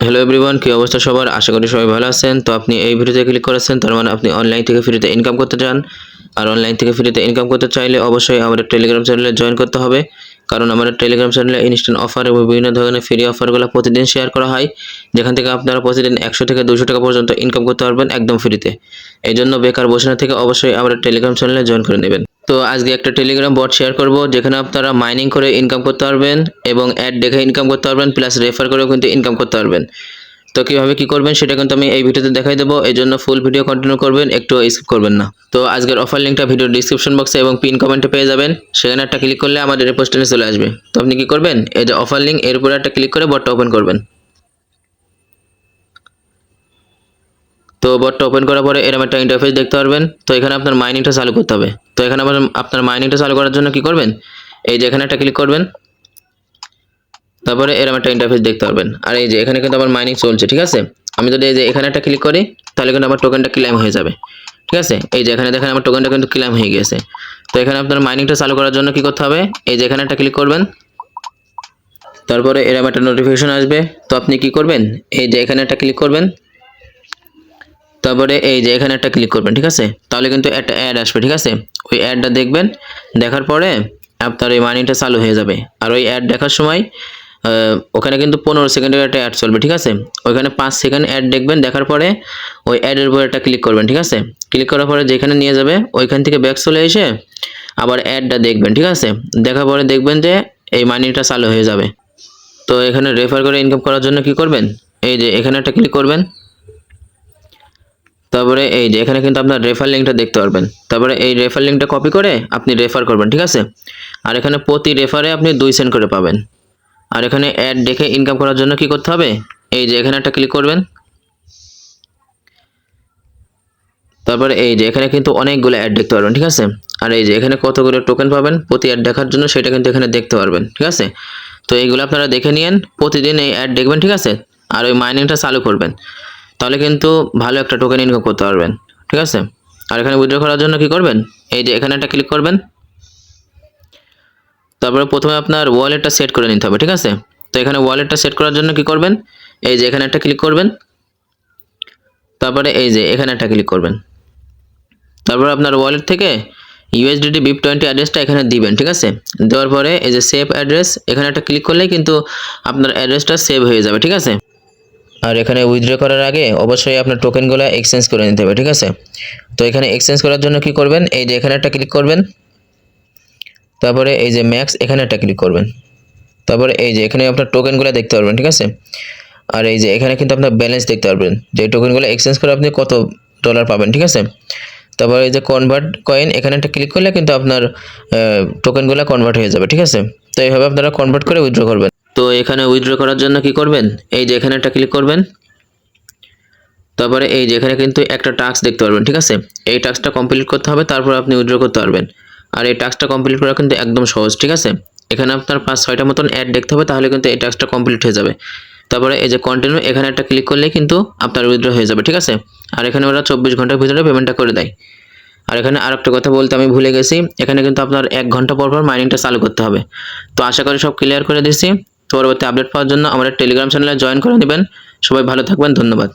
Hello everyone, কি অবস্থা সবার? আশা করি সবাই ভালো আছেন। তো আপনি এই ভিডিওতে ক্লিক করেছেন, তার মানে আপনি অনলাইন থেকে ফ্রিতে ইনকাম করতে চান। আর অনলাইন থেকে ফ্রিতে ইনকাম করতে চাইলে অবশ্যই আমাদের টেলিগ্রাম চ্যানেলে জয়েন করতে হবে, কারণ আমাদের টেলিগ্রাম চ্যানেলে ইনস্ট্যান্ট অফার এবং বিভিন্ন ধরনের ফ্রি অফারগুলো প্রতিদিন শেয়ার করা হয়, যেখান থেকে আপনারা প্রতিদিন 100 থেকে 200 টাকা পর্যন্ত ইনকাম করতে পারবেন একদম ফ্রিতে। এই জন্য বেকার বসে না থেকে অবশ্যই আমাদের টেলিগ্রাম চ্যানেলে জয়েন করে নেবেন। তো আজকে একটা টেলিগ্রাম বট শেয়ার করব, যেখানে আপনারা মাইনিং করে ইনকাম করতে পারবেন এবং অ্যাড দেখে ইনকাম করতে পারবেন, প্লাস রেফার করেও কিন্তু ইনকাম করতে পারবেন। তো কিভাবে কি করবেন সেটা কিন্তু আমি এই ভিডিওতে দেখাই দেবো, এই জন্য ফুল ভিডিও কন্টিনিউ করবেন, একটু স্কিপ করবেন না। তো আজকের অফার লিঙ্কটা ভিডিও ডিসক্রিপশন বক্সে এবং পিন কমেন্টে পেয়ে যাবেন, সেখানে একটা ক্লিক করলে আমাদের এই পোস্টে চলে আসবে। তো আপনি কি করবেন, এই যে অফার লিঙ্ক, এর উপরে একটা ক্লিক করে বটটা ওপেন করবেন। তো বটটা ওপেন করার পরে এরকম একটা ইন্টারফেস দেখতে পারবেন। তো এখানে আপনার মাইনিংটা চালু করতে হবে। তো এখানে আপনার মাইনিংটা চালু করার জন্য কি করবেন, এই যে এখানে একটা ক্লিক করবেন, তারপরে এরকম একটা ইন্টারফেস দেখতে পারবেন। আর এই যে এখানে কিন্তু আমার মাইনিং চলছে, ঠিক আছে। আমি যদি এই যে এখানে একটা ক্লিক করি, তাহলে কিন্তু আমার টোকেনটা ক্লেম হয়ে যাবে, ঠিক আছে। এই যে এখানে দেখেন আমার টোকেনটা কিন্তু ক্লেম হয়ে গেছে। তো এখানে আপনার মাইনিংটা চালু করার জন্য কি করতে হবে, এই যে এখানে একটা ক্লিক করবেন, তারপরে এরকম একটা নোটিফিকেশন আসবে। তো আপনি কি করবেন, এই যে এখানে একটা ক্লিক করবেন, তারপরে এই যে এখানে একটা ক্লিক করবেন, ঠিক আছে। তাহলে কিন্তু একটা অ্যাড আসবে, ঠিক আছে। ওই অ্যাডটা দেখবেন, দেখার পরে আপনার এই মাইনিংটা চালু হয়ে যাবে। আর ওই অ্যাড দেখার সময় ওখানে কিন্তু 15 সেকেন্ডের একটা অ্যাড চলবে, ঠিক আছে। ওইখানে 5 সেকেন্ড অ্যাড দেখবেন, দেখার পরে ওই অ্যাডের উপর একটা ক্লিক করবেন, ঠিক আছে। ক্লিক করার পরে যেখানে নিয়ে যাবে ওইখান থেকে ব্যাক চলে এসে আবার অ্যাডটা দেখবেন, ঠিক আছে। দেখার পরে দেখবেন যে এই মানিটা চালু হয়ে যাবে। তো এখানে রেফার করে ইনকাম করার জন্য কি করবেন, এই যে এখানে একটা ক্লিক করবেন, তারপরে এই যে এখানে কিন্তু আপনার রেফার লিঙ্কটা দেখতে পারবেন। তারপরে এই রেফার লিঙ্কটা কপি করে আপনি রেফার করবেন, ঠিক আছে। আর এখানে প্রতি রেফারে আপনি 2 সেন্ট করে পাবেন। আর এখানে অ্যাড দেখে ইনকাম করার জন্য কি করতে হবে, এই যে এখানে একটা ক্লিক করবেন, তারপরে এই যে এখানে কিন্তু অনেকগুলো অ্যাড দেখতে পারবেন, ঠিক আছে। আর এই যে এখানে কতগুলো টোকেন পাবেন প্রতি অ্যাড দেখার জন্য, সেটা কিন্তু এখানে দেখতে পারবেন, ঠিক আছে। তো এইগুলো আপনারা দেখে নিন, প্রতিদিন এই অ্যাড দেখবেন, ঠিক আছে। আর ওই মাইনিংটা চালু করবেন, তাহলে কিন্তু ভালো একটা টোকেন ইনকাম করতে পারবেন, ঠিক আছে। আর এখানে উইথড্র করার জন্য কি করবেন, এই যে এখানে একটা ক্লিক করবেন, তারপরে প্রথমে আপনার ওয়ালেটটা সেট করে নিতে হবে, ঠিক আছে। তো এখানে ওয়ালেটটা সেট করার জন্য কি করবেন, এই যে এখানে একটা ক্লিক করবেন, তারপরে এই যে এখানে একটা ক্লিক করবেন, তারপর আপনার ওয়ালেট থেকে USDT BIP20 অ্যাড্রেসটা এখানে দিবেন, ঠিক আছে। দেওয়ার পরে এই যে সেভ অ্যাড্রেস, এখানে একটা ক্লিক করলেই কিন্তু আপনার অ্যাড্রেসটা সেভ হয়ে যাবে, ঠিক আছে। আর এখানে উইথড্র করার আগে অবশ্যই আপনার টোকেনগুলো এক্সচেঞ্জ করে নিতে হবে, ঠিক আছে। তো এখানে এক্সচেঞ্জ করার জন্য কি করবেন, এই যে এখানে একটা ক্লিক করবেন, তারপরে এই যে ম্যাক্স এখানে একটা ক্লিক করবেন, তারপরে এই যে এখানে আপনার টোকেনগুলো দেখতে পারবেন, ঠিক আছে। আর এই যে এখানে কিন্তু আপনার ব্যালেন্স দেখতে পারবেন, যে টোকেনগুলো এক্সচেঞ্জ করে আপনি কত ডলার পাবেন, ঠিক আছে। তারপরে এই যে কনভার্ট কয়েন, এখানে একটা ক্লিক করলে কিন্তু আপনার টোকেনগুলো কনভার্ট হয়ে যাবে, ঠিক আছে। তো এইভাবে আপনারা কনভার্ট করে উইথড্র করবেন। তো এখানে উইথড্র করার জন্য কি করবেন, এই যে এখানে একটা ক্লিক করবেন, তারপরে এই যে এখানে কিন্তু একটা টাস্ক দেখতে পারবেন, ঠিক আছে। এই টাস্কটা কমপ্লিট করতে হবে, তারপর আপনি উইথড্র করতে পারবেন। আর এই টাস্কটা কমপ্লিট করা কিন্তু একদম সহজ, ঠিক আছে। এখানে আপনার 5-6টা মতন অ্যাড দেখতে হবে, তাহলে কিন্তু এই টাস্কটা কমপ্লিট হয়ে যাবে। তারপরে এই যে কন্টিনিউ, এখানে একটা ক্লিক করলেই কিন্তু আপনার উইথড্র হয়ে যাবে, ঠিক আছে। আর এখানে ওরা 24 ঘন্টার ভিতরে পেমেন্টটা করে দেয়। আর এখানে আরেকটা কথা বলতে আমি ভুলে গেছি, এখানে কিন্তু আপনার 1 ঘন্টা পর পর মাইনিংটা চালু করতে হবে। তো আশা করি সব ক্লিয়ার করে দিচ্ছি। পরবর্তী আপডেট পাওয়ার জন্য আমাদের টেলিগ্রাম চ্যানেলে জয়েন করে নেবেন। সবাই ভালো থাকবেন, ধন্যবাদ।